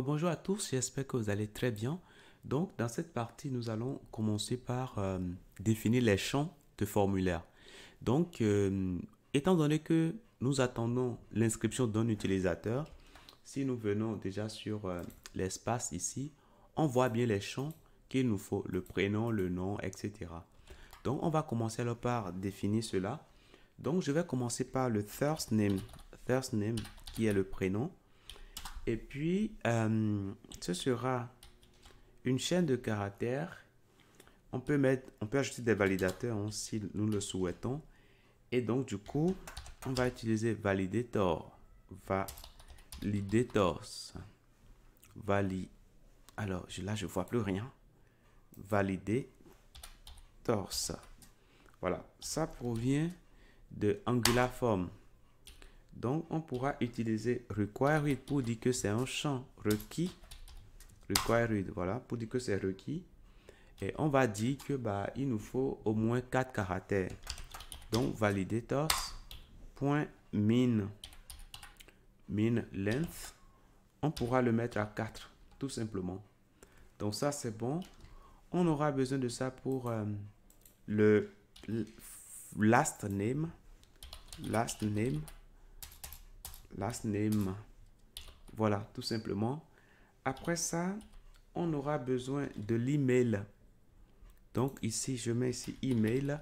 Bonjour à tous, j'espère que vous allez très bien. Donc, dans cette partie, nous allons commencer par définir les champs de formulaire. Donc, étant donné que nous attendons l'inscription d'un utilisateur, si nous venons déjà sur l'espace ici, on voit bien les champs qu'il nous faut, le prénom, le nom, etc. Donc, on va commencer alors par définir cela. Donc, je vais commencer par le first name qui est le prénom. Et puis, ce sera une chaîne de caractères. On peut ajouter des validateurs hein, si nous le souhaitons. Et donc, du coup, on va utiliser validator. Validators. Alors, là, je vois plus rien. Validators. Voilà, ça provient de AngularForm. Donc, on pourra utiliser required pour dire que c'est un champ requis. Required, voilà, pour dire que c'est requis. Et on va dire que il nous faut au moins 4 caractères. Donc, validators.min length, on pourra le mettre à 4, tout simplement. Donc, ça, c'est bon. On aura besoin de ça pour le last name. Voilà, tout simplement. Après ça, on aura besoin de l'email. Donc ici, je mets ici email.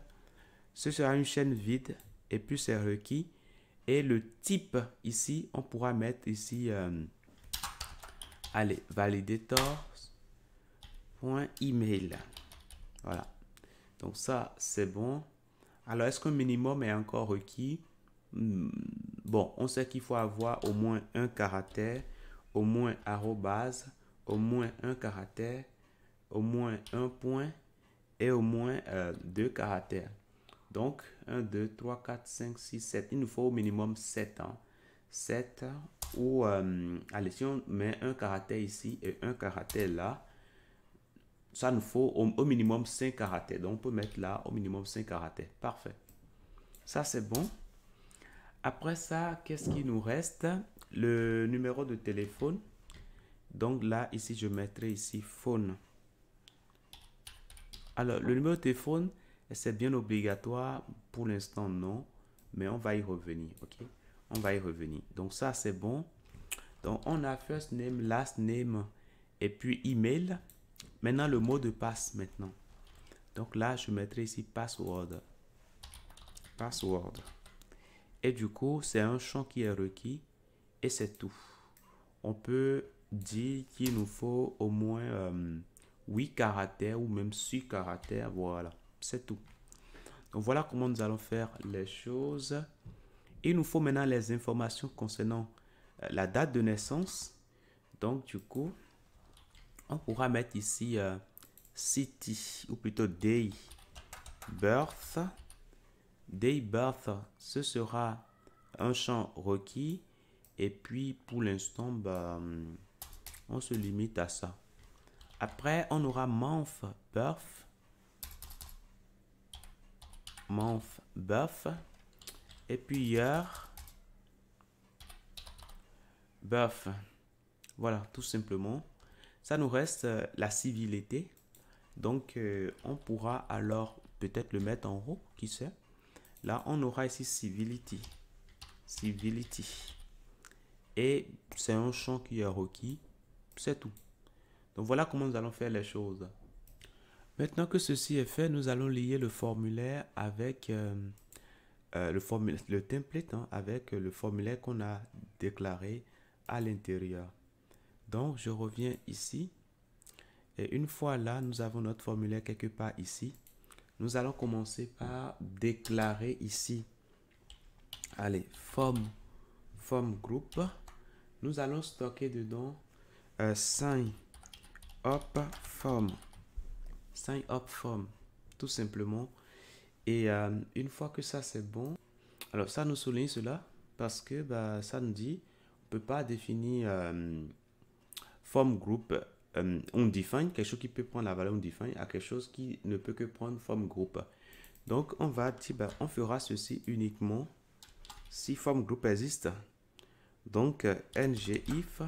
Ce sera une chaîne vide et puis c'est requis. Et le type ici, on pourra mettre ici, allez, validator.email. Voilà. Donc ça, c'est bon. Alors, est-ce qu'un minimum est encore requis? Bon, on sait qu'il faut avoir au moins un caractère, au moins arrobase, au moins un caractère, au moins un point et au moins 2 caractères. Donc, 1, 2, 3, 4, 5, 6, 7. Il nous faut au minimum 7. Hein. 7 ou, allez, si on met un caractère ici et un caractère là, ça nous faut au minimum 5 caractères. Donc, on peut mettre là au minimum 5 caractères. Parfait. Ça, c'est bon. Après ça, qu'est-ce qui nous reste? Le numéro de téléphone. Donc là, ici, je mettrai ici phone. Alors, le numéro de téléphone, c'est bien obligatoire. Pour l'instant, non. Mais on va y revenir, ok? On va y revenir. Donc ça, c'est bon. Donc, on a first name, last name et puis email. Maintenant, le mot de passe maintenant. Donc là, je mettrai ici password. Password. Et du coup, c'est un champ qui est requis et c'est tout. On peut dire qu'il nous faut au moins 8 caractères ou même 6 caractères. Voilà, c'est tout. Donc voilà comment nous allons faire les choses. Il nous faut maintenant les informations concernant la date de naissance. Donc du coup, on pourra mettre ici city ou plutôt day birth. Day birth, ce sera un champ requis. Et puis, pour l'instant, on se limite à ça. Après, on aura month birth. Month birth. Et puis, year birth. Voilà, tout simplement. Ça nous reste la civilité. Donc, on pourra alors peut-être le mettre en haut, qui sait. Là, on aura ici civility. Civility. Et c'est un champ qui est requis. C'est tout. Donc voilà comment nous allons faire les choses. Maintenant que ceci est fait, nous allons lier le formulaire avec le template hein, avec le formulaire qu'on a déclaré à l'intérieur. Donc je reviens ici. Et une fois là, nous avons notre formulaire quelque part ici. Nous allons commencer par déclarer ici. Allez, form group. Nous allons stocker dedans sign up form. Sign up form, tout simplement. Et une fois que ça c'est bon, alors ça nous souligne cela parce que ça nous dit on ne peut pas définir form group undefined, quelque chose qui peut prendre la valeur undefined à quelque chose qui ne peut que prendre form group. Donc on va dire on fera ceci uniquement si form group existe. Donc ngIf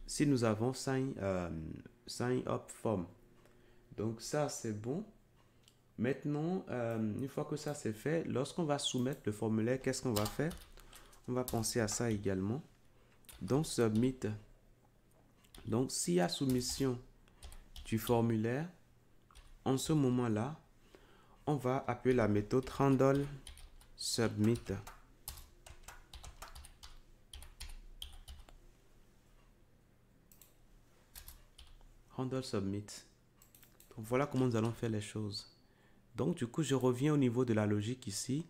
si nous avons sign up form. Donc ça, c'est bon. Maintenant, une fois que ça c'est fait, lorsqu'on va soumettre le formulaire, qu'est-ce qu'on va faire? On va penser à ça également. Donc, submit. Donc, s'il y a soumission du formulaire, en ce moment-là, on va appeler la méthode handle submit. Handle submit. Donc, voilà comment nous allons faire les choses. Donc, du coup, je reviens au niveau de la logique ici.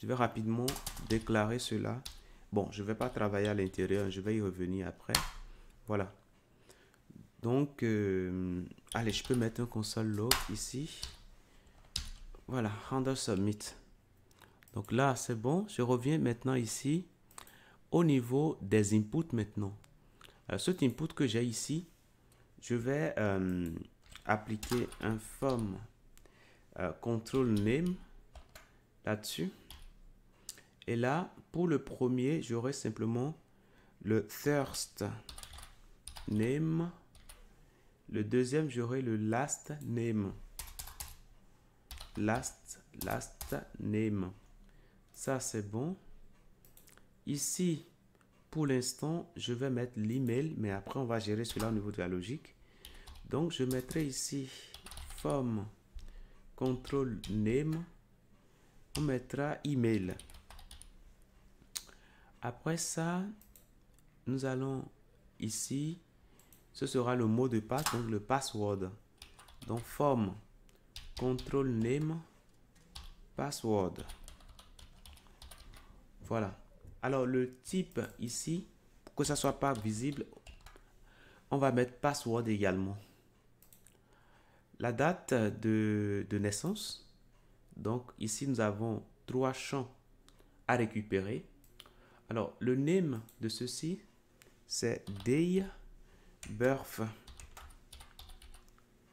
Je vais rapidement déclarer cela. Bon, je ne vais pas travailler à l'intérieur, je vais y revenir après. Voilà. Donc, allez, je peux mettre un console log ici. Voilà, handle submit. Donc là, c'est bon. Je reviens maintenant ici au niveau des inputs maintenant. Cet input que j'ai ici, je vais appliquer un form control name là-dessus. Et là, pour le premier, j'aurai simplement le first name. Le deuxième, j'aurai le last name. Last name. Ça, c'est bon. Ici, pour l'instant, je vais mettre l'email, mais après, on va gérer cela au niveau de la logique. Donc, je mettrai ici form control name. On mettra email. Après ça, nous allons ici, ce sera le mot de passe, donc le password. Donc, form control name password. Voilà. Alors, le type ici, pour que ça soit pas visible, on va mettre password également. La date de naissance. Donc, ici, nous avons 3 champs à récupérer. Alors, le name de ceci, c'est day birth.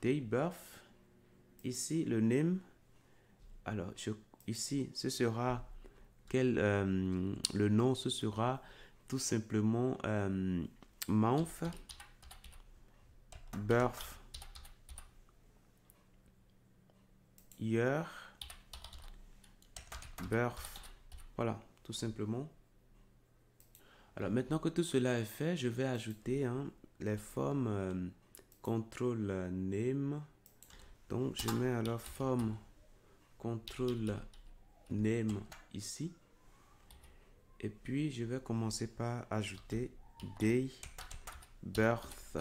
Day birth. Ici, le name. Alors, ici, ce sera le nom, ce sera tout simplement month birth year birth. Voilà, tout simplement. Alors, maintenant que tout cela est fait, je vais ajouter les formes control name. Donc, je mets alors forme control name ici. Et puis, je vais commencer par ajouter day birth.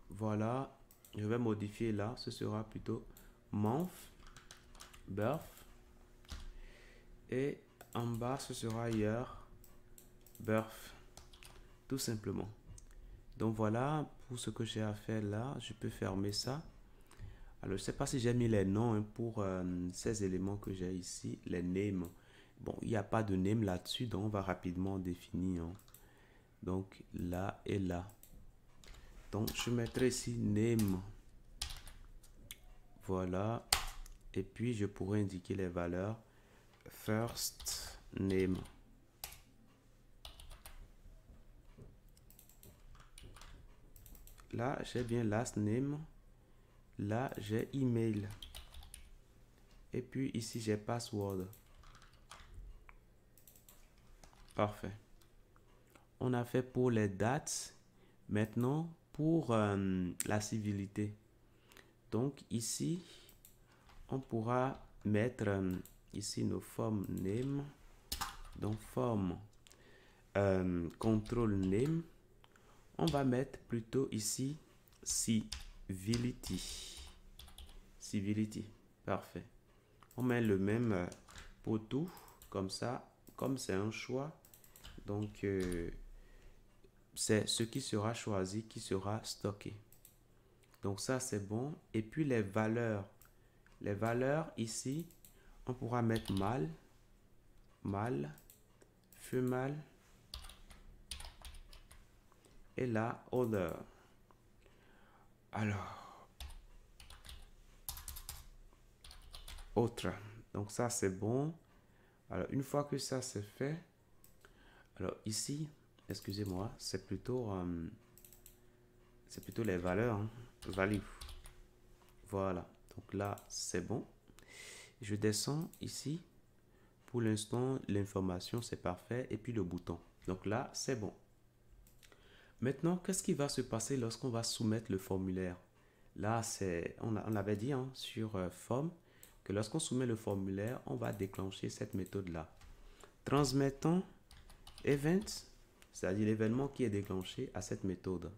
Voilà. Je vais modifier là. Ce sera plutôt month birth. Et en bas, ce sera year birth. Tout simplement. Donc, voilà pour ce que j'ai à faire là. Je peux fermer ça. Alors, je ne sais pas si j'ai mis les noms pour ces éléments que j'ai ici. Les names. Bon, il n'y a pas de name là-dessus, donc on va rapidement définir. Donc là et là. Donc je mettrai ici name. Voilà. Et puis je pourrais indiquer les valeurs. First name. Là, j'ai bien last name. Là, j'ai email. Et puis ici, j'ai password. Parfait. On a fait pour les dates. Maintenant, pour la civilité. Donc ici, on pourra mettre ici nos formes name. Donc forme control name. On va mettre plutôt ici civility. Civility. Parfait. On met le même pour tout. Comme ça. Comme c'est un choix. Donc, c'est ce qui sera choisi qui sera stocké. Donc, ça, c'est bon. Et puis, les valeurs. Les valeurs, ici, on pourra mettre mâle, mâle, femelle. Et là, other. Alors, autre. Donc, ça, c'est bon. Alors, une fois que ça, c'est fait. Alors, ici, excusez-moi, c'est plutôt C'est plutôt les valeurs, hein. Value. Voilà. Donc là, c'est bon. Je descends ici. Pour l'instant, l'information, c'est parfait. Et puis le bouton. Donc là, c'est bon. Maintenant, qu'est-ce qui va se passer lorsqu'on va soumettre le formulaire? Là, on avait dit hein, sur form que lorsqu'on soumet le formulaire, on va déclencher cette méthode-là. Transmettons event, c'est-à-dire l'événement qui est déclenché à cette méthode.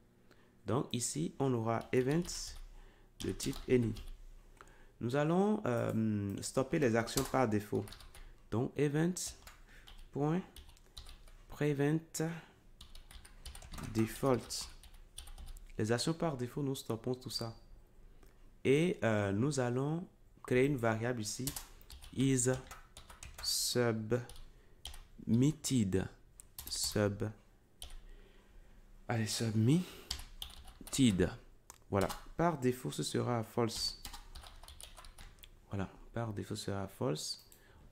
Donc ici, on aura event de type any. Nous allons stopper les actions par défaut. Donc event.prevent default. Les actions par défaut, nous stoppons tout ça. Et nous allons créer une variable ici, is submitted. Submitted. Voilà. Par défaut, ce sera false. Voilà. Par défaut, ce sera false.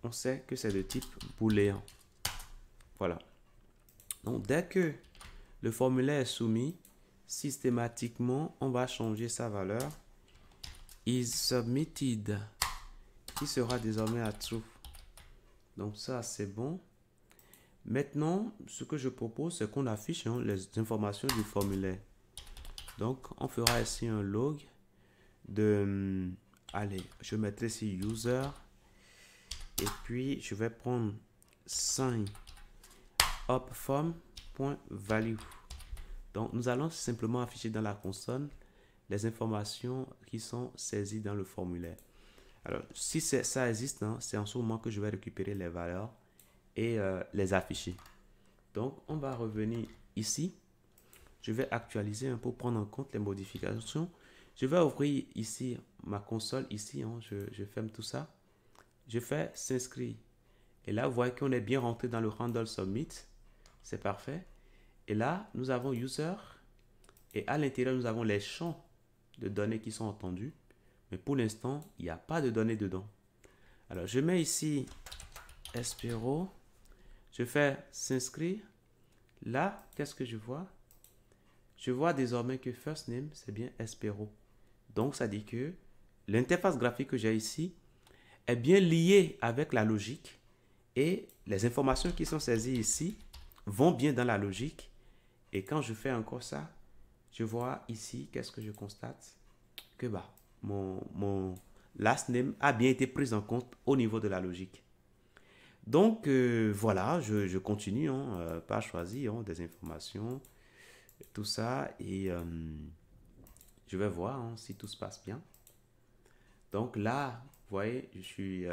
On sait que c'est de type booléen. Voilà. Donc, dès que le formulaire est soumis, systématiquement, on va changer sa valeur is submitted qui sera désormais à true. Donc ça, c'est bon. Maintenant, ce que je propose, c'est qu'on affiche hein, les informations du formulaire. Donc, on fera ici un log de... allez, je mettrai ici user. Et puis, je vais prendre sign up form.value. Donc, nous allons simplement afficher dans la console les informations qui sont saisies dans le formulaire. Alors, si ça existe, hein, c'est en ce moment que je vais récupérer les valeurs et les afficher. Donc, on va revenir ici. Je vais actualiser pour prendre en compte les modifications. Je vais ouvrir ici ma console. Ici, hein, je ferme tout ça. Je fais s'inscrire. Et là, vous voyez qu'on est bien rentré dans le handle submit. C'est parfait. Et là, nous avons user. Et à l'intérieur, nous avons les champs de données qui sont entendus. Mais pour l'instant, il n'y a pas de données dedans. Alors, je mets ici Espero. Je fais s'inscrire. Là, qu'est-ce que je vois? Je vois désormais que first name, c'est bien Espero. Donc, ça dit que l'interface graphique que j'ai ici est bien liée avec la logique. Et les informations qui sont saisies ici vont bien dans la logique. Et quand je fais encore ça, je vois ici, qu'est-ce que je constate? Que bah, mon last name a bien été pris en compte au niveau de la logique. Donc, voilà, je continue, hein, pas choisi, hein, des informations, tout ça. Et je vais voir hein, si tout se passe bien. Donc là, vous voyez, je suis,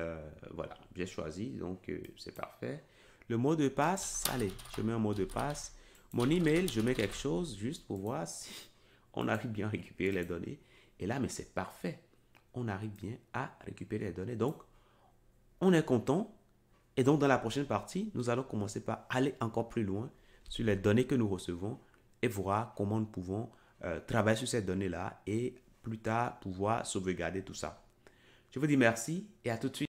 voilà, j'ai choisi, donc c'est parfait. Le mot de passe, allez, je mets un mot de passe. Mon email, je mets quelque chose juste pour voir si on arrive bien à récupérer les données. Et là, mais c'est parfait. On arrive bien à récupérer les données. Donc, on est content. Et donc, dans la prochaine partie, nous allons commencer par aller encore plus loin sur les données que nous recevons et voir comment nous pouvons travailler sur ces données-là et plus tard pouvoir sauvegarder tout ça. Je vous dis merci et à tout de suite.